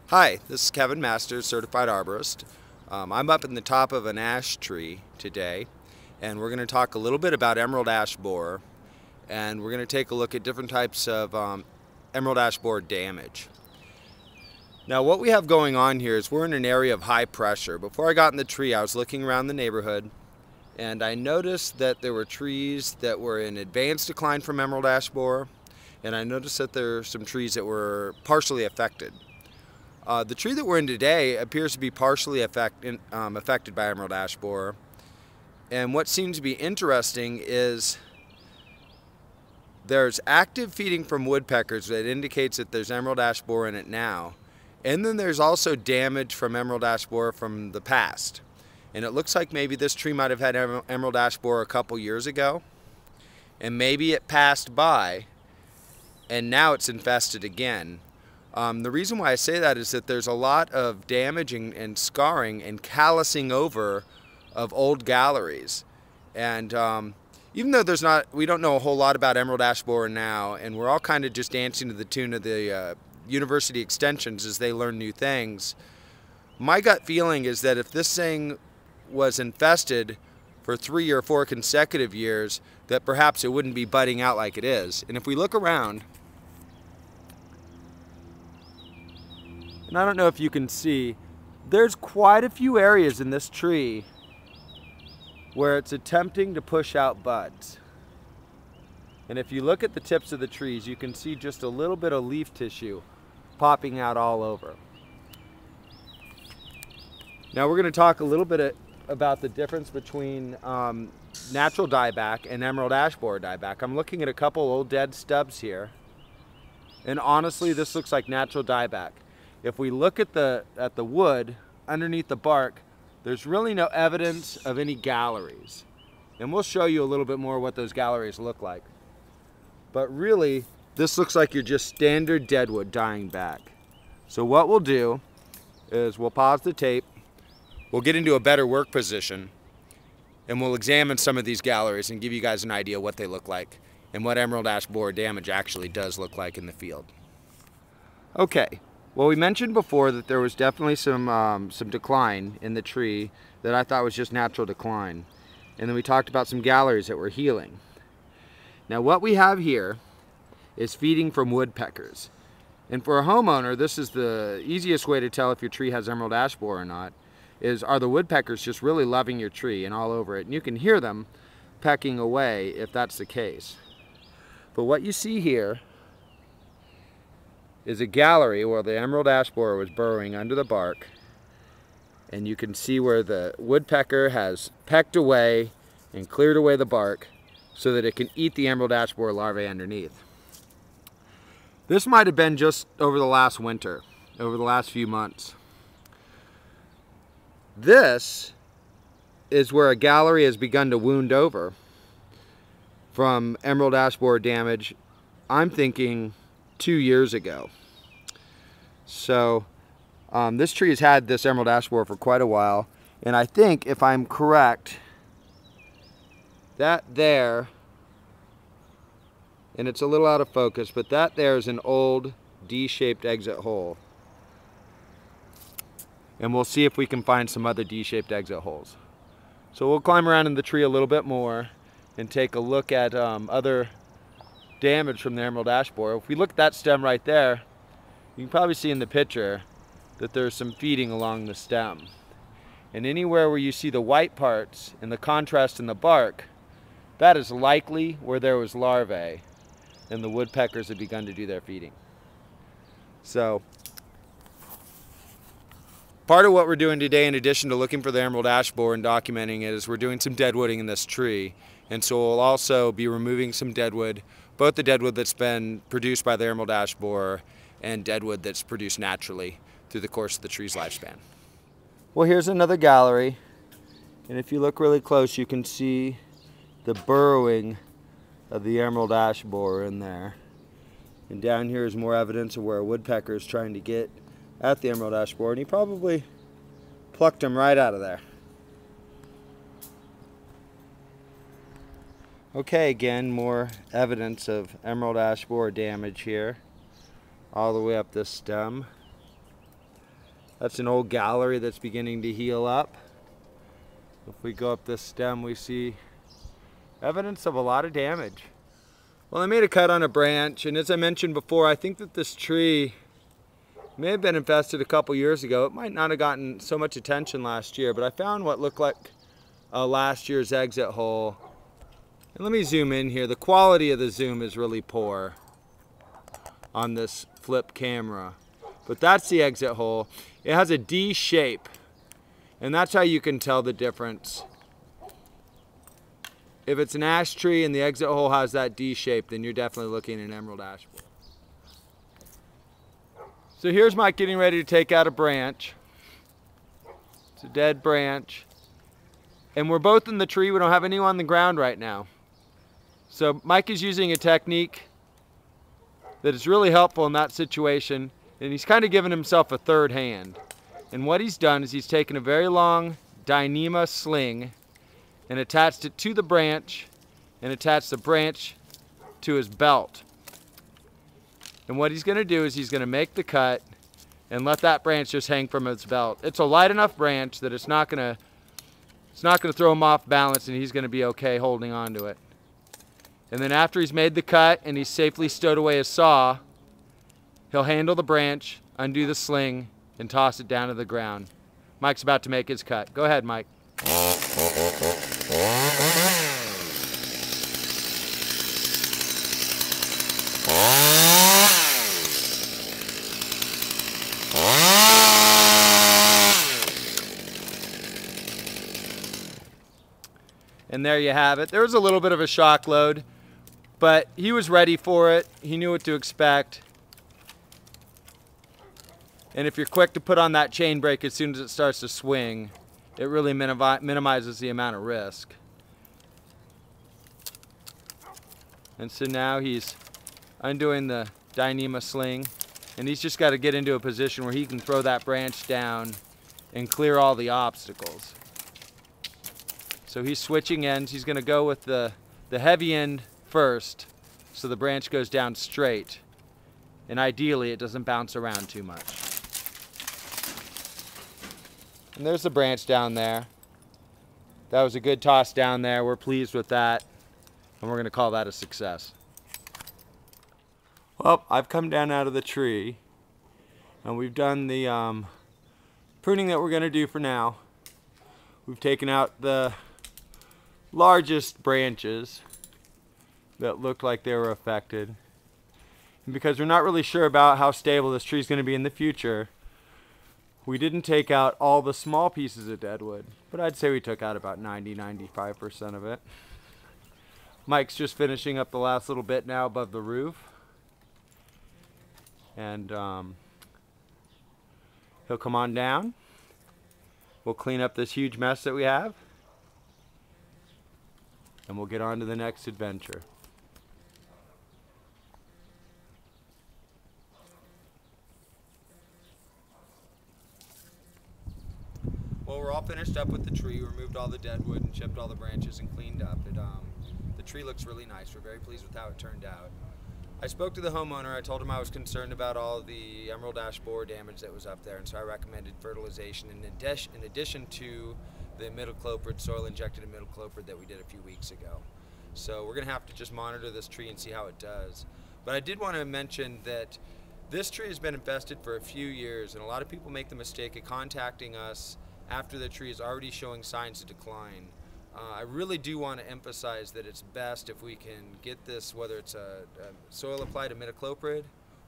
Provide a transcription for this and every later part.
Hi, this is Kevin Masters, Certified Arborist. I'm up in the top of an ash tree today, and we're going to talk a little bit about emerald ash borer, and we're going to take a look at different types of emerald ash borer damage. Now what we have going on here is we're in an area of high pressure. Before I got in the tree, I was looking around the neighborhood, and I noticed that there were trees that were in advanced decline from emerald ash borer, and I noticed that there are some trees that were partially affected. The tree that we're in today appears to be partially affected by emerald ash borer, and what seems to be interesting is there's active feeding from woodpeckers that indicates that there's emerald ash borer in it now, and then there's also damage from emerald ash borer from the past. And it looks like maybe this tree might have had emerald ash borer a couple years ago, and maybe it passed by and now it's infested again. The reason why I say that is that there's a lot of damaging and scarring and callousing over of old galleries. And even though we don't know a whole lot about emerald ash borer now, and we're all kind of just dancing to the tune of the university extensions as they learn new things, my gut feeling is that if this thing was infested for 3 or 4 consecutive years, that perhaps it wouldn't be budding out like it is. And if we look around, and I don't know if you can see, there's quite a few areas in this tree where it's attempting to push out buds. And if you look at the tips of the trees, you can see just a little bit of leaf tissue popping out all over. Now we're going to talk a little bit about the difference between natural dieback and emerald ash borer dieback. I'm looking at a couple old dead stubs here, and honestly this looks like natural dieback. If we look at the wood underneath the bark, there's really no evidence of any galleries. And we'll show you a little bit more what those galleries look like. But really, this looks like you're just standard deadwood dying back. So what we'll do is we'll pause the tape, we'll get into a better work position, and we'll examine some of these galleries and give you guys an idea what they look like and what emerald ash borer damage actually does look like in the field. Okay. Well, we mentioned before that there was definitely some decline in the tree that I thought was just natural decline. And then we talked about some galleries that were healing. Now what we have here is feeding from woodpeckers. And for a homeowner, this is the easiest way to tell if your tree has emerald ash borer or not, are the woodpeckers just really loving your tree and all over it. And you can hear them pecking away if that's the case. But what you see here is a gallery where the emerald ash borer was burrowing under the bark, and you can see where the woodpecker has pecked away and cleared away the bark so that it can eat the emerald ash borer larvae underneath. This might have been just over the last winter, over the last few months. This is where a gallery has begun to wound over from emerald ash borer damage, I'm thinking 2 years ago. So this tree has had this emerald ash borer for quite a while, and I think, if I'm correct, that there, and it's a little out of focus, but that there is an old D-shaped exit hole. And we'll see if we can find some other D-shaped exit holes. So we'll climb around in the tree a little bit more and take a look at other damage from the emerald ash borer. If we look at that stem right there, you can probably see in the picture that there's some feeding along the stem. And anywhere where you see the white parts and the contrast in the bark, that is likely where there was larvae and the woodpeckers have begun to do their feeding. So part of what we're doing today, in addition to looking for the emerald ash borer and documenting it, is we're doing some deadwooding in this tree. And so we'll also be removing some deadwood, both the deadwood that's been produced by the emerald ash borer and deadwood that's produced naturally through the course of the tree's lifespan. Well, here's another gallery, and if you look really close, you can see the burrowing of the emerald ash borer in there. And down here is more evidence of where a woodpecker is trying to get at the emerald ash borer, and he probably plucked him right out of there. Okay, again, more evidence of emerald ash borer damage here, all the way up this stem. That's an old gallery that's beginning to heal up. If we go up this stem, we see evidence of a lot of damage. Well, I made a cut on a branch, and as I mentioned before, I think that this tree may have been infested a couple years ago. It might not have gotten so much attention last year, but I found what looked like last year's exit hole. And let me zoom in here. The quality of the zoom is really poor on this flip camera, but that's the exit hole. It has a D shape, and that's how you can tell the difference. If it's an ash tree and the exit hole has that D shape, then you're definitely looking at an emerald ash borer. So here's Mike getting ready to take out a branch. It's a dead branch. And we're both in the tree. We don't have anyone on the ground right now. So Mike is using a technique that is really helpful in that situation. And he's kind of given himself a third hand. And what he's done is he's taken a very long Dyneema sling and attached it to the branch and attached the branch to his belt. And what he's going to do is he's going to make the cut and let that branch just hang from his belt. It's a light enough branch that it's not going to throw him off balance, and he's going to be okay holding on to it. And then after he's made the cut and he's safely stowed away his saw, he'll handle the branch, undo the sling, and toss it down to the ground. Mike's about to make his cut. Go ahead, Mike. And there you have it. There was a little bit of a shock load, but he was ready for it. He knew what to expect. And if you're quick to put on that chain brake as soon as it starts to swing, it really minimizes the amount of risk. And so now he's undoing the Dyneema sling, and he's just got to get into a position where he can throw that branch down and clear all the obstacles. So he's switching ends. He's going to go with the heavy end first, so the branch goes down straight, and ideally it doesn't bounce around too much. And there's the branch down there. That was a good toss down there. We're pleased with that, and we're going to call that a success. Well, I've come down out of the tree, and we've done the pruning that we're going to do for now. We've taken out the largest branches that looked like they were affected. And because we're not really sure about how stable this tree is going to be in the future, we didn't take out all the small pieces of deadwood, but I'd say we took out about 90–95% of it. Mike's just finishing up the last little bit now above the roof, and he'll come on down. We'll clean up this huge mess that we have, and we'll get on to the next adventure. Well, we're all finished up with the tree. We removed all the deadwood and chipped all the branches and cleaned up. The tree looks really nice. We're very pleased with how it turned out. I spoke to the homeowner. I told him I was concerned about all the emerald ash borer damage that was up there, and so I recommended fertilization in addition to the imidacloprid, soil injected imidacloprid that we did a few weeks ago. So we're going to have to just monitor this tree and see how it does. But I did want to mention that this tree has been infested for a few years, and a lot of people make the mistake of contacting us after the tree is already showing signs of decline. I really do want to emphasize that it's best if we can get this, whether it's a soil applied imidacloprid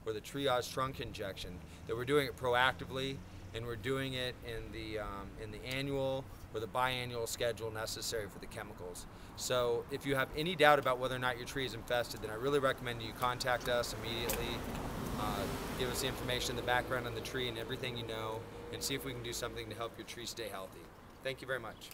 or the triage trunk injection, that we're doing it proactively, and we're doing it in the annual or the biannual schedule necessary for the chemicals. So if you have any doubt about whether or not your tree is infested, then I really recommend you contact us immediately, give us the information, the background on the tree and everything you know, and see if we can do something to help your tree stay healthy. Thank you very much.